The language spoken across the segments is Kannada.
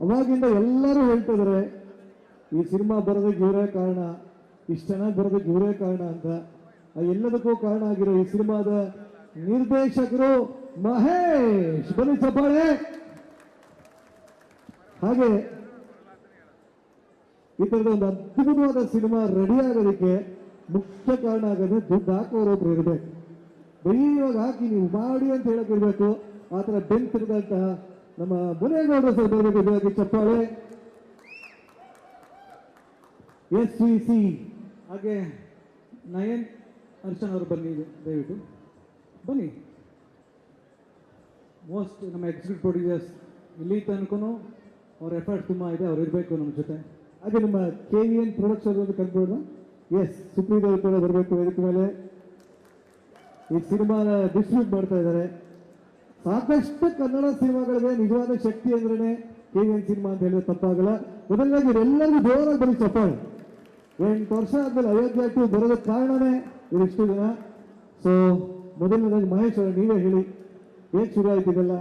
ಅವಾಗಿಂದ ಎಲ್ಲರೂ ಹೇಳ್ತಿದ್ದಾರೆ ಈ ಸಿನಿಮಾ ಬರೋದಕ್ಕೆ ಇವರೇ ಕಾರಣ, ಇಷ್ಟು ಚೆನ್ನಾಗಿ ಬರೋದಕ್ಕೆ ಇವರೇ ಕಾರಣ ಅಂತ. ಎಲ್ಲದಕ್ಕೂ ಕಾರಣ ಆಗಿರೋ ಈ ಸಿನಿಮಾದ ನಿರ್ದೇಶಕರು ಮಹೇಶ್. ಬನ್ನಿ ಚಪ್ಪಾಳೆ. ಹಾಗೆ ಈ ತರದ ಒಂದು ಅದ್ಭುತವಾದ ಸಿನಿಮಾ ರೆಡಿ ಆಗೋದಕ್ಕೆ ಮುಖ್ಯ ಕಾರಣ ಆಗೋದು ದುಡ್ಡು ಹಾಕೋರೊಬ್ರು ಇರಬೇಕು. ಬರೀ ಇವಾಗ ಹಾಕಿ ನೀವು ಮಾಡಿ ಅಂತ ಹೇಳಕ್ಕಿರ್ಬೇಕು. ಆ ಥರ ಬೆಂತಿರುದಂತ ನಮ್ಮ ಮುನೇಗೌಡರು ಸರ್ ಬರಬೇಕು. ಚಪ್ಪಾಳೆ. SVC ಹಾಗೆ ನಯನ್ ಅರ್ಚನ್ ಅವರು ಬನ್ನಿ, ದಯವಿಟ್ಟು ಬನ್ನಿ. ಮೋಸ್ಟ್ ನಮ್ಮ ಎಕ್ಸಿಕ್ಯೂಟಿವ್ ಪ್ರೊಡ್ಯೂಸರ್ಸ್ ಇಲ್ಲಿ ತನಕನೂ ಅವ್ರ ಎಫರ್ಟ್ ತುಂಬ ಇದೆ, ಅವ್ರು ಇರಬೇಕು ನಮ್ಮ ಜೊತೆ. ಹಾಗೆ ನಮ್ಮ KVN ಪ್ರೊಡಕ್ಷನ್ ಒಂದು ಕಂಡುಬಿಡೋಣ. ಸುಪ್ರೀದೇವ್ ಕೂಡ ಬರಬೇಕು ವೇದಿಕೆ ಮೇಲೆ. ಈ ಸಿನಿಮಾನ ಡಿಸ್ಟ್ರಿಬ್ಯೂಟ್ ಮಾಡ್ತಾ ಇದ್ದಾರೆ. ಸಾಕಷ್ಟು ಕನ್ನಡ ಸಿನಿಮಾಗಳಿಗೆ ನಿಜವಾದ ಶಕ್ತಿ ಅಂದ್ರೆ KVN ಸಿನಿಮಾ ಅಂತ ಹೇಳಿದ್ರೆ ತಪ್ಪಾಗಲ್ಲ. ಮೊದಲನೇದಾಗಿ ಇವರೆಲ್ಲರಿಗೂ ಜೋರಾಗಿ ಬರೀ ಚಪ್ಪಾಳೆ. 8 ವರ್ಷ ಆದ್ಮೇಲೆ ಅಯೋಧ್ಯೆ ಟು ಬರೋದಕ್ಕೆ ಕಾರಣನೇ ಇದಿಷ್ಟು ದಿನ. ಸೊ ಮೊದಲನೇದಾಗಿ ಮಹೇಶ್ ಅವರು ನೀವೇ ಹೇಳಿ, ಹೇಗೆ ಶುರು ಆಯ್ತಿದೆಲ್ಲ?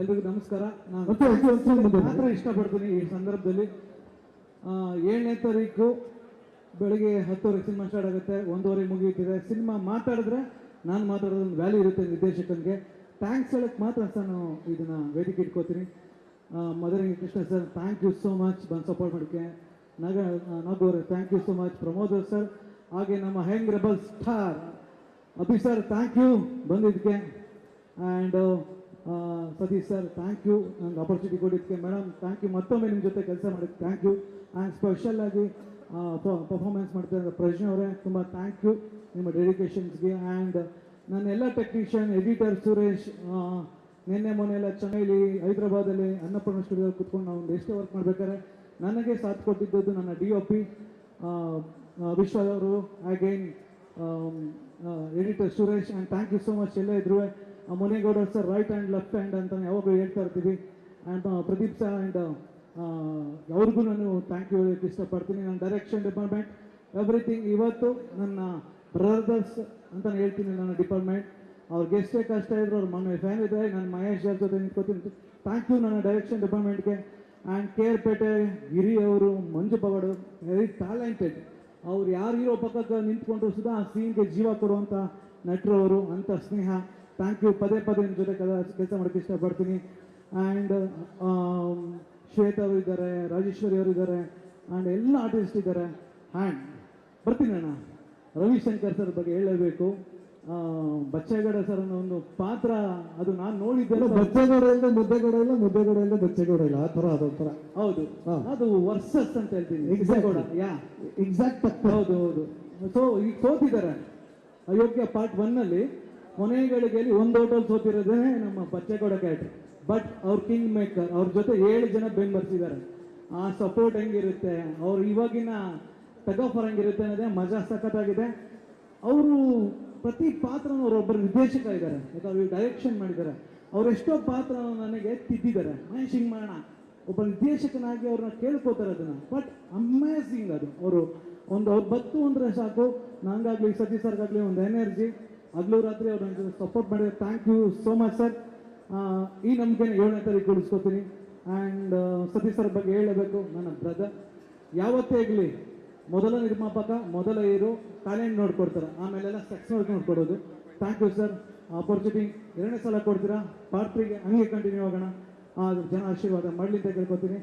ಎಲ್ರಿಗೂ ನಮಸ್ಕಾರ. ನಾನು ಮಾತ್ರ ಇಷ್ಟಪಡ್ತೀನಿ ಈ ಸಂದರ್ಭದಲ್ಲಿ 7ನೇ ತಾರೀಕು ಬೆಳಗ್ಗೆ 10 ಸಿನಿಮಾ ಸ್ಟಾರ್ಟ್ ಆಗುತ್ತೆ, 1:30 ಮುಗಿಯುತ್ತಿದೆ. ಸಿನಿಮಾ ಮಾತಾಡಿದ್ರೆ ನಾನು ಮಾತಾಡೋದೊಂದು ವ್ಯಾಲ್ಯೂ ಇರುತ್ತೆ ನಿರ್ದೇಶಕನಿಗೆ. ಥ್ಯಾಂಕ್ಸ್ ಹೇಳಕ್ಕೆ ಮಾತ್ರ ನಾನು ಇದನ್ನ ವೇದಿಕೆ ಇಟ್ಕೋತೀನಿ. Madarangi Krishna sir, thank you so much ಬಂದು ಸಪೋರ್ಟ್ ಮಾಡೋಕ್ಕೆ. Nagaur, thank you so much. Pramod sir, ಹಾಗೆ ನಮ್ಮ ಹೆಂಗ್ rebel star Abhi sir, thank you ಬಂದಿದ್ದಕ್ಕೆ. And Satish sir, thank you ನನಗೆ ಆಪರ್ಚುನಿಟಿ ಕೊಟ್ಟಿದ್ದಕ್ಕೆ. ಮೇಡಮ್, ಥ್ಯಾಂಕ್ ಯು ಮತ್ತೊಮ್ಮೆ ನಿಮ್ಮ ಜೊತೆ ಕೆಲಸ ಮಾಡೋಕ್ಕೆ ಥ್ಯಾಂಕ್ ಯು. ಆ್ಯಂಡ್ ಸ್ಪೆಷಲ್ ಆಗಿ ಪರ್ಫಾರ್ಮೆನ್ಸ್ ಮಾಡ್ತಾ ಪ್ರಜ್ಞೆ ಅವರೇ, ತುಂಬ ಥ್ಯಾಂಕ್ ಯು ನಿಮ್ಮ ಡೆಡಿಕೇಶನ್ಸ್ಗೆ. ಆ್ಯಂಡ್ ನನ್ನ ಎಲ್ಲ ಟೆಕ್ನಿಷಿಯನ್, ಎಡಿಟರ್ ಸುರೇಶ್, ನಿನ್ನೆ ಮೊನ್ನೆ ಎಲ್ಲ ಚೆನ್ನೈಲಿ, ಹೈದರಾಬಾದಲ್ಲಿ ಅನ್ನಪೂರ್ಣ ಸ್ಟುಡಿಯೋ ಕೂತ್ಕೊಂಡು ನಾವು ಒಂದು ಎಷ್ಟೇ ವರ್ಕ್ ಮಾಡ್ಬೇಕಾದ್ರೆ ನನಗೆ ಸಾಥ್ ಕೊಟ್ಟಿದ್ದು ನನ್ನ DOP ವಿಶ್ವ ಅವರು, again editor Suresh. And thank you so much. ಎಲ್ಲ ಇದ್ರು Munegowda sir, right hand left hand ಅಂತ ಯಾವಾಗಲೂ ಹೇಳ್ತಾ ಇರ್ತೀವಿ. ಆ್ಯಂಡ್ ಪ್ರದೀಪ್ ಸರ್ ಆ್ಯಂಡ್ ಅವ್ರಿಗೂ ನಾನು ಥ್ಯಾಂಕ್ ಯು ಹೇಳೋಕ್ಕೆ ಇಷ್ಟಪಡ್ತೀನಿ. ನನ್ನ ಡೈರೆಕ್ಷನ್ ಡಿಪಾರ್ಟ್ಮೆಂಟ್ ಎವ್ರಿಥಿಂಗ್. ಇವತ್ತು ನನ್ನ ಬ್ರದರ್ಸ್ ಅಂತ ಹೇಳ್ತೀನಿ ನನ್ನ ಡಿಪಾರ್ಟ್ಮೆಂಟ್. ಅವ್ರಿಗೆ ಎಷ್ಟೇ ಕಷ್ಟ ಇದ್ರು, ಅವ್ರ ಮನೆ ಫ್ಯಾನ್ ಇದ್ದಾರೆ, ನಾನು ಮಹೇಶ್ ಅವ್ರ ಜೊತೆ ನಿಂತ್ಕೋತೀನಿ. ಥ್ಯಾಂಕ್ ಯು ನನ್ನ ಡೈರೆಕ್ಷನ್ ಡಿಪಾರ್ಟ್ಮೆಂಟ್ಗೆ. ಆ್ಯಂಡ್ KR ಗಿರಿ ಅವರು, ಮಂಜು ಪಗಡು, ವೆರಿ ಟ್ಯಾಲೆಂಟೆಡ್. ಅವ್ರು ಯಾರು ಹೀರೋ ಪಕ್ಕಕ್ಕೆ ನಿಂತ್ಕೊಂಡ್ರು ಸುಧಾ ಆ ಸೀನ್ಗೆ ಜೀವ ಕೊಡುವಂಥ ನಟರು ಅವರು. ಅಂಥ ಸ್ನೇಹ, ಥ್ಯಾಂಕ್ ಯು. ಪದೇ ಪದೇ ನಿಮ್ಮ ಜೊತೆ ಕೆಲಸ ಮಾಡೋಕ್ಕೆ ಇಷ್ಟಪಡ್ತೀನಿ. ಆ್ಯಂಡ್ ಶ್ವೇತಾ ಅವರು ಇದ್ದಾರೆ, ರಾಜೇಶ್ವರಿ ಅವರು ಇದ್ದಾರೆ, ಆ್ಯಂಡ್ ಎಲ್ಲ ಆರ್ಟಿಸ್ಟ್ ಇದ್ದಾರೆ. ಆ್ಯಂಡ್ ಬರ್ತೀನಿ ಅಣ್ಣ, ರವಿಶಂಕರ್ ಸರ್ ಬಗ್ಗೆ ಹೇಳಬೇಕು. ಬಚ್ಚೇಗೌಡ ಸರ್ ಅನ್ನೋ ಒಂದು ಪಾತ್ರ, ಅದು ನಾನು ನೋಡಿದ್ದೆ. ಬಚ್ಚೇಗೌಡ ಇಲ್ಲ ಮುದ್ದೆಗೌಡ ಇಲ್ಲ, ಮುದ್ದೆಗೌಡ ಇಲ್ಲ ಬಚ್ಚೇಗೌಡ ಇಲ್ಲ, ಆ ಥರ ಅದೊಂಥರ. ಹೌದು, ಅದು ವರ್ಸಸ್ ಅಂತ ಹೇಳ್ತೀನಿ. ಎಕ್ಸಾಕ್ಟ್. ಹೌದು ಹೌದು. ಸೊ ಈಗ ಸೋತಿದ್ದಾರೆ ಅಯೋಗ್ಯ ಪಾರ್ಟ್ 1ನಲ್ಲಿ. ಕೊನೆಗಳಿಗೆ ಒಂದು ಹೋಟೆಲ್ ಸೋತಿರೋದೇ ನಮ್ಮ ಬಚ್ಚೇಗೌಡ ಕ್ಯಾರೆಕ್ಟರ್. ಬಟ್ ಅವ್ರ ಕಿಂಗ್ ಮೇಕರ್, ಅವ್ರ ಜೊತೆ 7 ಜನ ಬೆಂಬಲಿಸಿದ್ದಾರೆ. ಆ ಸಪೋರ್ಟ್ ಹೆಂಗಿರುತ್ತೆ, ಅವ್ರು ಇವಾಗಿನ ಟಗಫರ್ ಹೆಂಗಿರುತ್ತೆ ಅನ್ನೋದೇ ಮಜಾ ಸಖತ್ತಾಗಿದೆ. ಅವರು ಪ್ರತಿ ಪಾತ್ರನೂ ಅವರೊಬ್ಬರು ನಿರ್ದೇಶಕ ಇದ್ದಾರೆ, ಯಾಕಂದ್ರೆ ಡೈರೆಕ್ಷನ್ ಮಾಡಿದ್ದಾರೆ. ಅವರೆಷ್ಟೋ ಪಾತ್ರ ನನಗೆ ತಿದ್ದಿದ್ದಾರೆ. ಮಹೇಶ್ ಹಿಂಗ್ ಮಾಡೋಣ, ಒಬ್ಬ ನಿರ್ದೇಶಕನಾಗಿ ಅವ್ರನ್ನ ಕೇಳ್ಕೋತಾರೆ ಅದನ್ನ. ಬಟ್ ಅಮೇಝಿಂಗ್ ಅದು. ಅವರು ಅವ್ರು ಬತ್ತು ಅಂದ್ರೆ ಸಾಕು, ನಂಗಾಗ್ಲಿ ಸತೀಶ್ ಸರ್ಗಾಗ್ಲಿ ಒಂದು ಎನರ್ಜಿ. ಹಗಲು ರಾತ್ರಿ ಅವ್ರು ನನ್ನ ಜೊತೆ ಸಪೋರ್ಟ್ ಮಾಡಿದ್ರೆ thank you so much sir. ಈ ನಂಬಿಕೆನ 7ನೇ ತಾರೀಕು ಉಳಿಸ್ಕೋತೀನಿ. ಆ್ಯಂಡ್ ಸತೀಶ್ ಸರ್ ಬಗ್ಗೆ ಹೇಳಬೇಕು, ನನ್ನ ಬ್ರದರ್. ಯಾವತ್ತೇ ಆಗಲಿ ಮೊದಲ ನಿರ್ಮಾಪಕ, ಮೊದಲ ಹೀರೋ, ಟ್ಯಾಲೆಂಟ್ ನೋಡ್ಕೊಡ್ತಾರೆ, ಆಮೇಲೆಲ್ಲ ಸಕ್ಸಸ್ ನೋಡ್ಕೊಡೋದು. Thank you sir. ಆಪರ್ಚುನಿಟಿ 2ನೇ ಸಲ ಕೊಡ್ತೀರಾ. ಪಾರ್ಟ್ 3ಗೆ ಹಂಗೆ ಕಂಟಿನ್ಯೂ ಆಗೋಣ. ಜನ ಆಶೀರ್ವಾದ ಮಾಡಲಿ ಅಂತ ಕೇಳ್ಕೊತೀನಿ.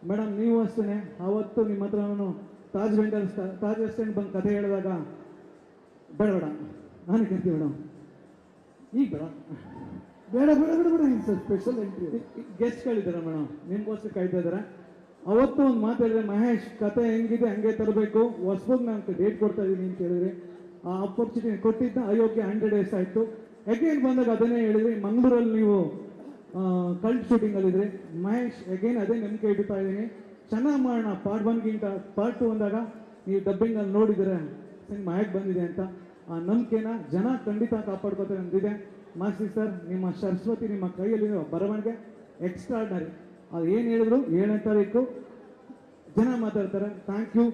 ಮೇಡಮ್, ನೀವು ಅಷ್ಟೇ ಆವತ್ತು ನಿಮ್ಮ ಹತ್ರ ನಾನು ತಾಜ್ ರೆಸ್ಟೋರೆಂಟ್ ಬಂದು ಕಥೆ ಹೇಳಿದಾಗ ಬೇಡ ನಾನು ಕರಿತೀವಿ ಮೇಡಮ್, ಈಗ ಬೇಡ ಬೇಡ ಬೇಡ ಬೇಡ ಬೇಡ ಸರ್, ಸ್ಪೆಷಲ್ ಎಂಟ್ರಿ ಗೆಸ್ಟ್ಗಳಿದ್ದಾರೆ ಮೇಡಮ್, ನಿಮ್ಗೋಸ್ಕರ ಕಾಯ್ತಾ ಇದ್ದಾರೆ. ಅವತ್ತು ಒಂದು ಮಾತು ಹೇಳಿದ್ರೆ, ಮಹೇಶ್ ಕತೆ ಹೆಂಗಿದೆ ಹಂಗೆ ತರಬೇಕು, ಹೊಸಬಾಗಿ ನಾನು ಡೇಟ್ ಕೊಡ್ತಾ ಇದ್ದೀನಿ ಅಂತ ಹೇಳಿದ್ರಿ. ಆ ಆಪರ್ಚುನಿಟಿ ಕೊಟ್ಟಿದ್ದ ಅಯೋಗ್ಯ 100 days ಆಯಿತು. ಅಗೇನ್ ಬಂದಾಗ ಅದನ್ನೇ ಹೇಳಿದ್ರಿ. ಮಂಗಳೂರಲ್ಲಿ ನೀವು ಕಲ್ಟ್ ಶೂಟಿಂಗಲ್ಲಿದ್ರಿ. ಮಹೇಶ್ ಅಗೇನ್ ಅದೇ ನಂಬಿಕೆ ಇಡ್ತಾ ಇದ್ದೀನಿ, ಚೆನ್ನಾಗಿ ಮಾಡೋಣ. ಪಾರ್ಟ್ 1ಗಿಂತ ಪಾರ್ಟ್ 2 ಅಂದಾಗ ನೀವು ಡಬ್ಬಿಂಗಲ್ಲಿ ನೋಡಿದರೆ ಸಿನಿಮಾ ಹೇಗೆ ಬಂದಿದೆ ಅಂತ. ಆ ನಂಬಿಕೆನ ಜನ ಖಂಡಿತ ಕಾಪಾಡ್ಕೋತಾರೆ ಅಂದಿದೆ. ಮಾಸ್ತಿ ಸರ್, ನಿಮ್ಮ ಸರಸ್ವತಿ ನಿಮ್ಮ ಕೈಯಲ್ಲಿ ಬರವಣಿಗೆ ಎಕ್ಸ್ಟ್ರಾರ್ಡನರಿ. ಅದು ಏನು ಹೇಳಿದ್ರು 7ನೇ ತಾರೀಕು ಜನ ಮಾತಾಡ್ತಾರೆ. ಥ್ಯಾಂಕ್ ಯು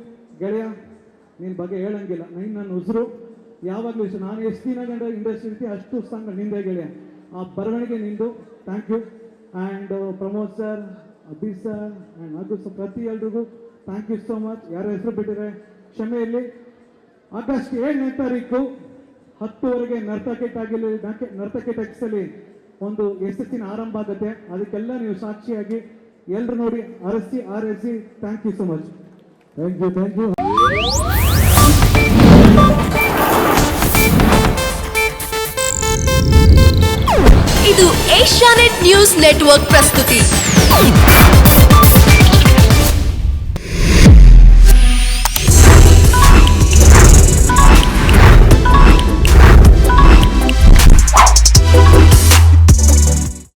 ಗೆಳೆಯ, ನಿನ್ನ ಬಗ್ಗೆ ಹೇಳಂಗಿಲ್ಲ. ನನ್ನ ಉಸಿರು ಯಾವಾಗಲೂ ಇಷ್ಟ. ನಾನು ಎಷ್ಟು ದಿನ ಗಂಟ ಇಂಡಸ್ಟ್ರಿ ಇರ್ತೀವಿ ಅಷ್ಟು ಸಾಂಗ್ ನಿಂದೆ ಗೆಳೆಯ. ಆ ಬರವಣಿಗೆ ನಿಂದು. Thank you. And Pramod sir, Abhi sir and ಹಾಗೂ ಪ್ರತಿ ಎಲ್ರಿಗೂ ಥ್ಯಾಂಕ್ ಯು ಸೋ ಮಚ್. ಯಾರು ಹೆಸರು ಬಿಟ್ಟಿದ್ರೆ ಕ್ಷಮೆ ಇರಲಿ. ಆಗಸ್ಟ್ 7ನೇ ತಾರೀಕು 10:00ವರೆಗೆ ನರ್ತಕಿ ಟೆಕ್ಸಲ್ಲಿ ಒಂದು ಯಶಸ್ಸಿನ ಆರಂಭ ಆಗುತ್ತೆ. ಅದಕ್ಕೆಲ್ಲ ನೀವು ಸಾಕ್ಷಿಯಾಗಿ ಎಲ್ಲರೂ ನೋಡಿ ಆರೈಸಿ. Thank you so much. Thank you. ಇದು ಏಷ್ಯಾನೆಟ್ ನ್ಯೂಸ್ ನೆಟ್ವರ್ಕ್ ಪ್ರಸ್ತುತಿ.